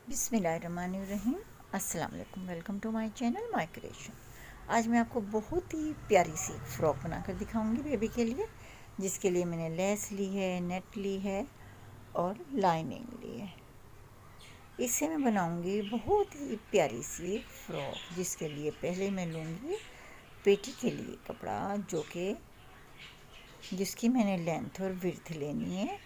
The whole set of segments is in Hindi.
बिस्मिल्लाहिर्रहमानिर्रहीम। अस्सलाम वालेकुम। Welcome to my channel my creation. आज मैं आपको बहुत ही प्यारी सी फ्रॉक बनाकर दिखाऊंगी बेबी के लिए, जिसके लिए मैंने लेस ली है, नेट ली है और लाइनिंग ली है। इससे मैं बनाऊंगी बहुत ही प्यारी सी फ्रॉक, जिसके लिए पहले मैं लूँगी पेटी के लिए कपड़ा, जिसकी मैंने लेंथ और विड्थ लेनी है।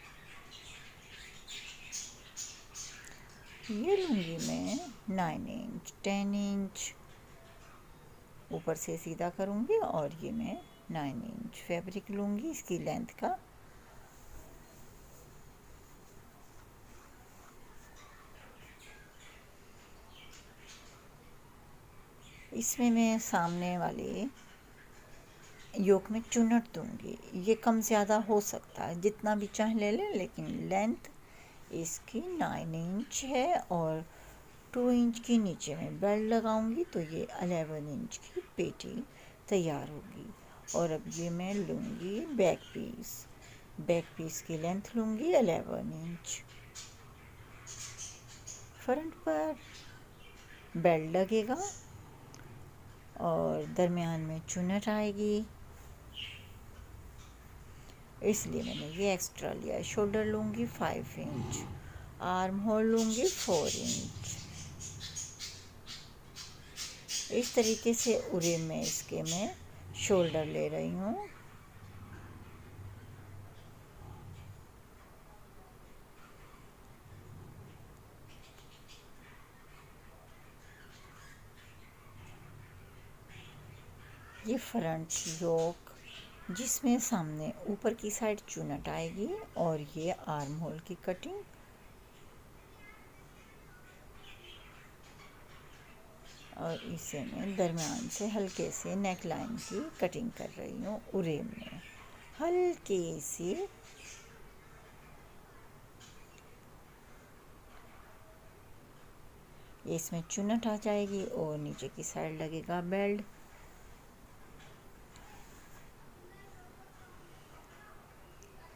ये लूँगी मैं 9 इंच, 10 इंच ऊपर से सीधा करूँगी और ये मैं 9 इंच फैब्रिक लूँगी इसकी लेंथ का। इसमें मैं सामने वाले योक में चुनट दूँगी। ये कम ज़्यादा हो सकता है, जितना भी चाहे ले लें, लेकिन लेंथ इसकी 9 इंच है और 2 इंच की नीचे में बेल्ट लगाऊंगी, तो ये 11 इंच की पेटी तैयार होगी। और अब ये मैं लूँगी बैक पीस। बैक पीस की लेंथ लूँगी 11 इंच। फ्रंट पर बेल्ट लगेगा और दरमियान में चुनट आएगी, इसलिए मैंने ये एक्स्ट्रा लिया है। शोल्डर लूँगी 5 इंच, आर्म होल लूँगी 4 इंच। इस तरीके से उरे में इसके मैं शोल्डर ले रही हूँ। ये फ्रंट योक, जिसमें सामने ऊपर की साइड चुनट आएगी, और ये आर्म होल की कटिंग। और इसे मैं दरमियान से हल्के से नेक लाइन की कटिंग कर रही हूँ उरे में, हल्की सी। इसमें चुनट आ जाएगी और नीचे की साइड लगेगा बेल्ट।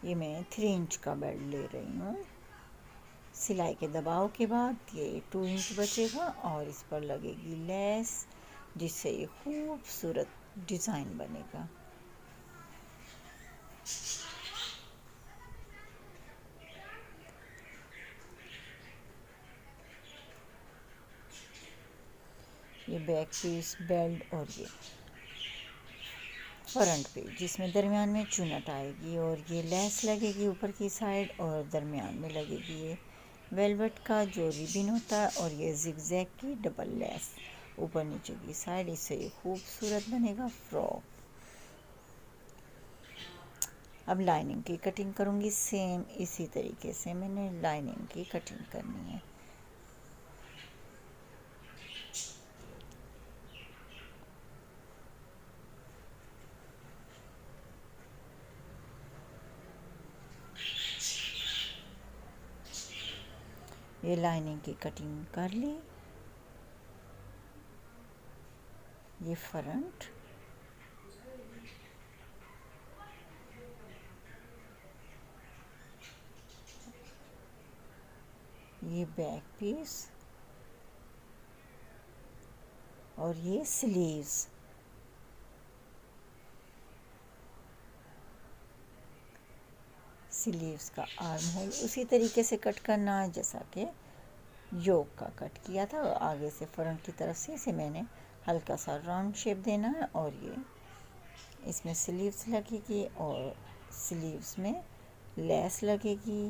ये मैं 3 इंच का बेल्ट ले रही हूँ। सिलाई के दबाव के बाद ये 2 इंच बचेगा और इस पर लगेगी लेस, जिससे ये खूबसूरत डिज़ाइन बनेगा। ये बैक पीस, बेल्ट और ये फ्रंट पीस, जिसमें दरमियान में चुनट आएगी और ये लेस लगेगी ऊपर की साइड, और दरमियान में लगेगी ये वेलवेट का जो रिबन होता है, और ये जिगजैग की डबल लेस ऊपर नीचे की साइड। इससे ये खूबसूरत बनेगा फ्रॉक। अब लाइनिंग की कटिंग करूँगी। सेम इसी तरीके से मैंने लाइनिंग की कटिंग करनी है। ये लाइनिंग की कटिंग कर ली। ये फ्रंट, ये बैक पीस और ये स्लीव्स। स्लीव्स का आर्म होल उसी तरीके से कट करना है जैसा कि योक का कट किया था। आगे से फ्रंट की तरफ से इसे मैंने हल्का सा राउंड शेप देना है, और ये इसमें स्लीव्स लगेगी और स्लीव्स में लेस लगेगी।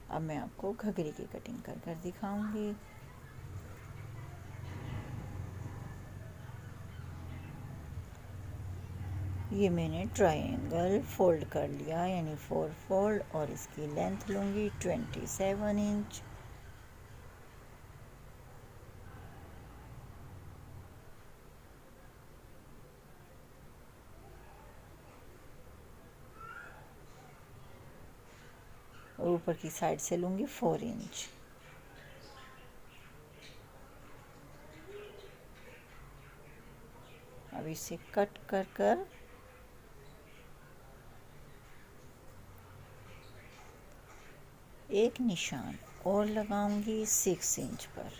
अब मैं आपको घघरी की कटिंग कर कर दिखाऊंगी। ये मैंने ट्रायंगल फोल्ड कर लिया, यानी 4 फोल्ड, और इसकी लेंथ लूँगी 27 इंच। और ऊपर की साइड से लूँगी 4 इंच। अब इसे कट कर कर एक निशान और लगाऊंगी 6 इंच पर।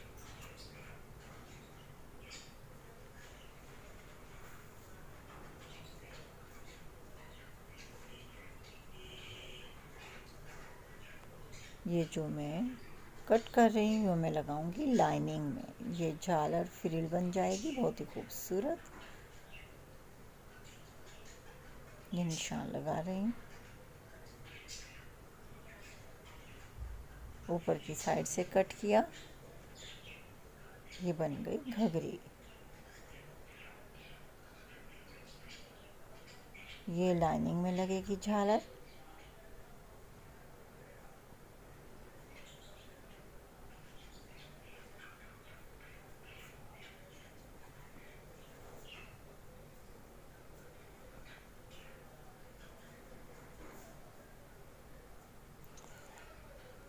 ये जो मैं कट कर रही हूँ वो मैं लगाऊंगी लाइनिंग में। ये झालर फ्रिल बन जाएगी बहुत ही खूबसूरत। ये निशान लगा रही हूँ, ऊपर की साइड से कट किया, ये बन गई घघरी। ये लाइनिंग में लगेगी झालर।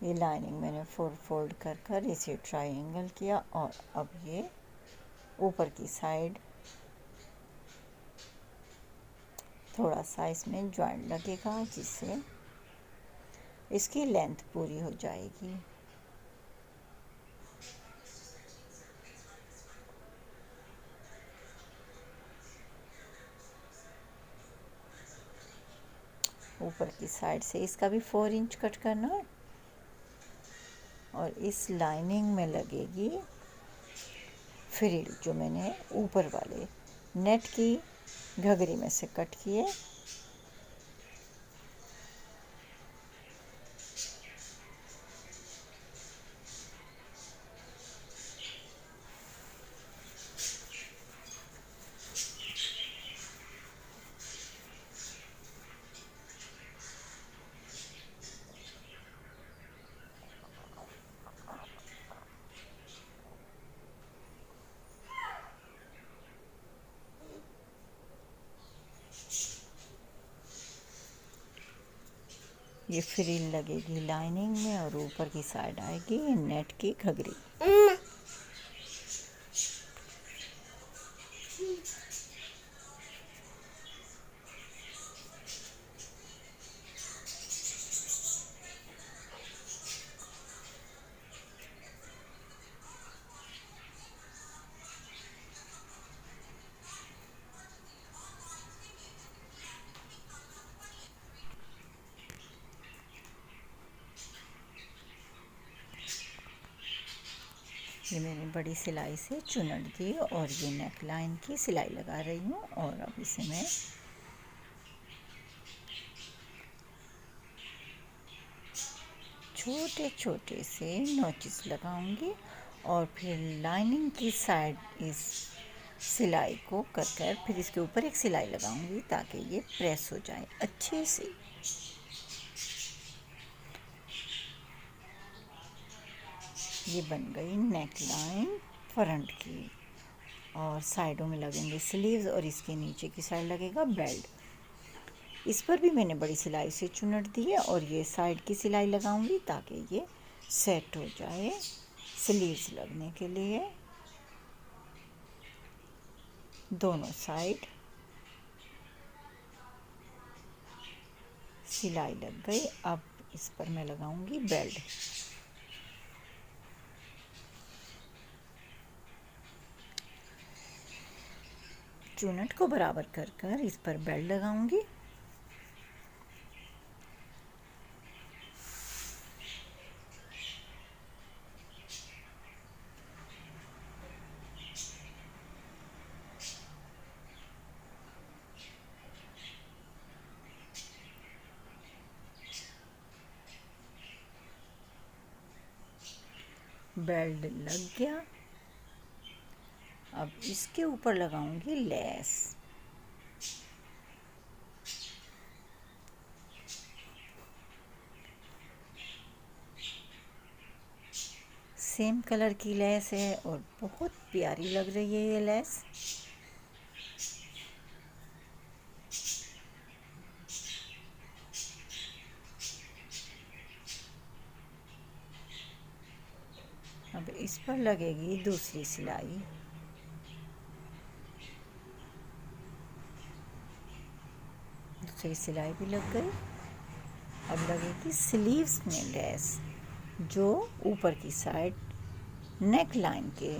ये लाइनिंग मैंने 4 फोल्ड कर कर इसे ट्रायंगल किया और अब ये ऊपर की साइड थोड़ा सा इसमें जॉइंट लगेगा जिससे इसकी लेंथ पूरी हो जाएगी। ऊपर की साइड से इसका भी 4 इंच कट करना है और इस लाइनिंग में लगेगी फ्रिल जो मैंने ऊपर वाले नेट की घघरी में से कट किए। ये फ्रिल लगेगी लाइनिंग में और ऊपर की साइड आएगी नेट की घघरी। ये मैंने बड़ी सिलाई से चुनट दी और ये नेक लाइन की सिलाई लगा रही हूँ और अब इसे मैं छोटे छोटे से नोचेस लगाऊंगी और फिर लाइनिंग की साइड इस सिलाई को कर कर फिर इसके ऊपर एक सिलाई लगाऊंगी ताकि ये प्रेस हो जाए अच्छे से। ये बन गई नेक लाइन फ्रंट की और साइडों में लगेंगे स्लीव्स और इसके नीचे की साइड लगेगा बेल्ट। इस पर भी मैंने बड़ी सिलाई से चुनट दी है और ये साइड की सिलाई लगाऊंगी ताकि ये सेट हो जाए स्लीव्स लगने के लिए। दोनों साइड सिलाई लग गई। अब इस पर मैं लगाऊंगी बेल्ट। चुनट को बराबर कर कर इस पर बेल्ट लगाऊंगी। बेल्ट लग गया। अब इसके ऊपर लगाऊंगी लेस। सेम कलर की लेस है और बहुत प्यारी लग रही है ये लेस। अब इस पर लगेगी दूसरी सिलाई। दूसरी सिलाई भी लग गई। अब लगेगी स्लीव्स में लेस, जो ऊपर की साइड नेक लाइन के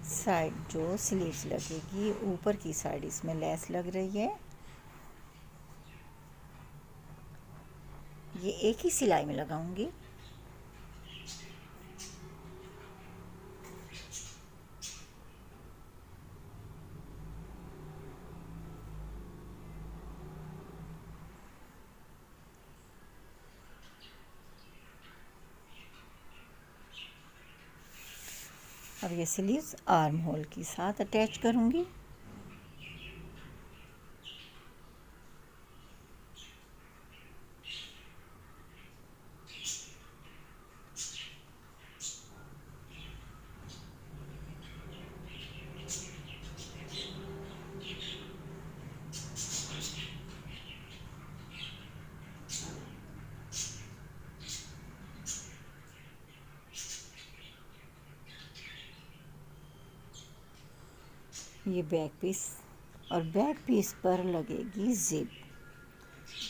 साइड जो स्लीव्स लगेगी, ऊपर की साइड इसमें लेस लग रही है। ये एक ही सिलाई में लगाऊंगी। अब ये स्लीव्स आर्म होल के साथ अटैच करूंगी। ये बैक पीस, और बैक पीस पर लगेगी जिप,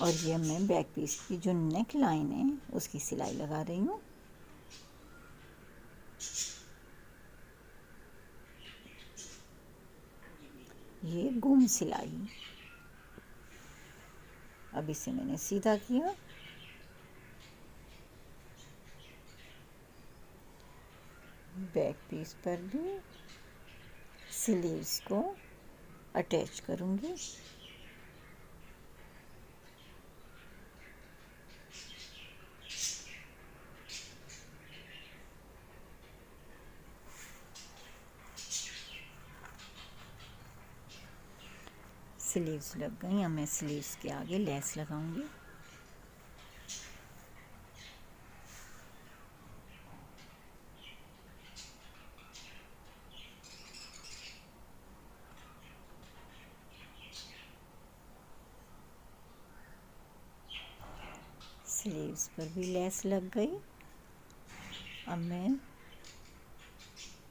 और ये मैं बैक पीस की जो नेक लाइन है उसकी सिलाई लगा रही हूँ। ये गुम सिलाई। अब इसे मैंने सीधा किया। बैक पीस पर भी स्लीव्स को अटैच करूँगी। स्लीव्स लग गई। अब मैं स्लीव्स के आगे लेस लगाऊंगी। स्लीव्स पर भी लेस लग गई। अब मैं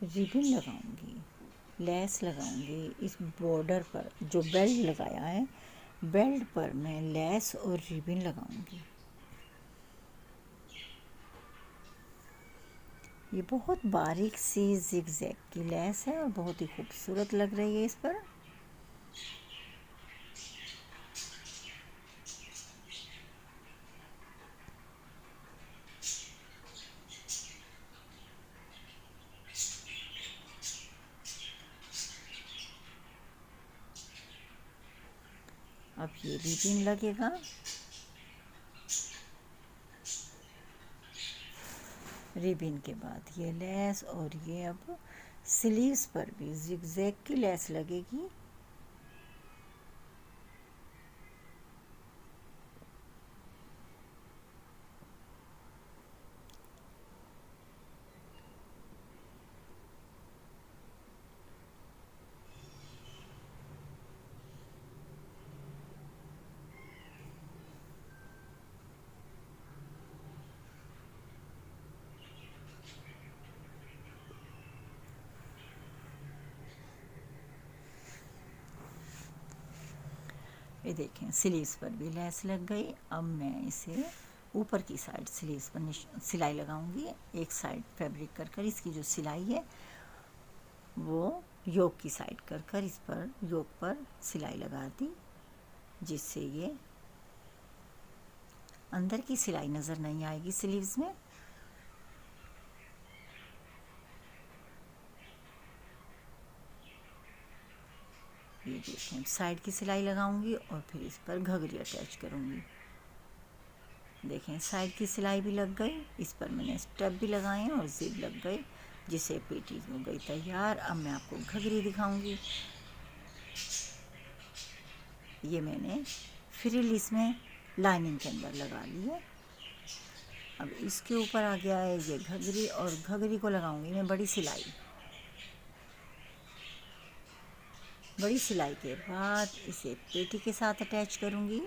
रिबन लगाऊंगी, लेस लगाऊंगी इस बॉर्डर पर। जो बेल्ट लगाया है, बेल्ट पर मैं लेस और रिबन लगाऊंगी। ये बहुत बारीक सी जिगजैग की लेस है और बहुत ही खूबसूरत लग रही है इस पर। अब ये रिबन लगेगा। रिबन के बाद ये लेस, और ये अब स्लीव्स पर भी जिगजैग की लेस लगेगी। ये देखें, स्लीव्स पर भी लेस लग गई। अब मैं इसे ऊपर की साइड स्लीव्स पर सिलाई लगाऊंगी। एक साइड फैब्रिक कर इसकी जो सिलाई है वो योक की साइड कर इस पर योक पर सिलाई लगा दी, जिससे ये अंदर की सिलाई नज़र नहीं आएगी स्लीव्स में। ये देखें, साइड की सिलाई लगाऊंगी और फिर इस पर घघरी अटैच करूंगी। देखें, साइड की सिलाई भी लग गई। इस पर मैंने स्टेप भी लगाए और जिप लग गई, जिससे पेटी हो गई तैयार। अब मैं आपको घघरी दिखाऊंगी। ये मैंने फ्रिल इसमें लाइनिंग के अंदर लगा ली है। अब इसके ऊपर आ गया है ये घघरी, और घघरी को लगाऊंगी मैं बड़ी सिलाई। बड़ी सिलाई के बाद इसे पेटी के साथ अटैच करूंगी।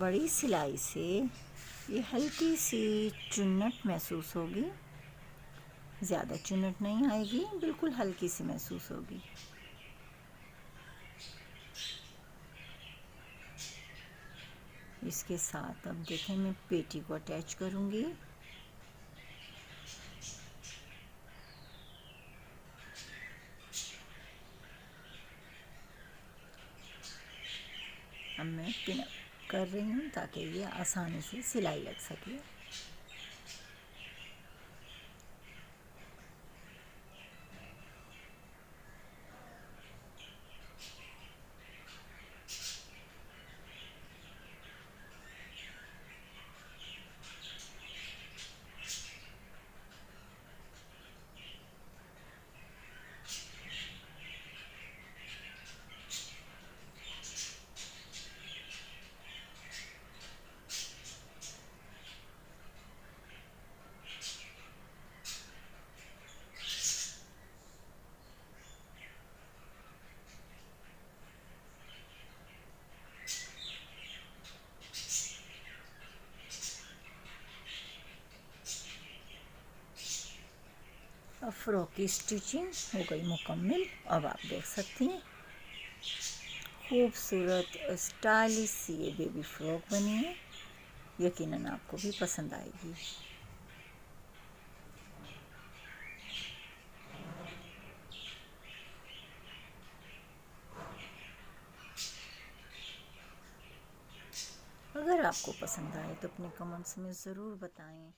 बड़ी सिलाई से ये हल्की सी चुन्नट महसूस होगी, ज़्यादा चुन्नट नहीं आएगी, बिल्कुल हल्की सी महसूस होगी। इसके साथ अब देखें मैं पेटी को अटैच करूँगी। अब मैं पिन कर रही हूँ ताकि ये आसानी से सिलाई लग सके। अब फ्रॉक की स्टिचिंग हो गई मुकम्मल। अब आप देख सकती हैं खूबसूरत स्टाइलिश सी ये बेबी फ्रॉक बनी है। यकीनन आपको भी पसंद आएगी। अगर आपको पसंद आए तो अपने कमेंट्स में ज़रूर बताएं।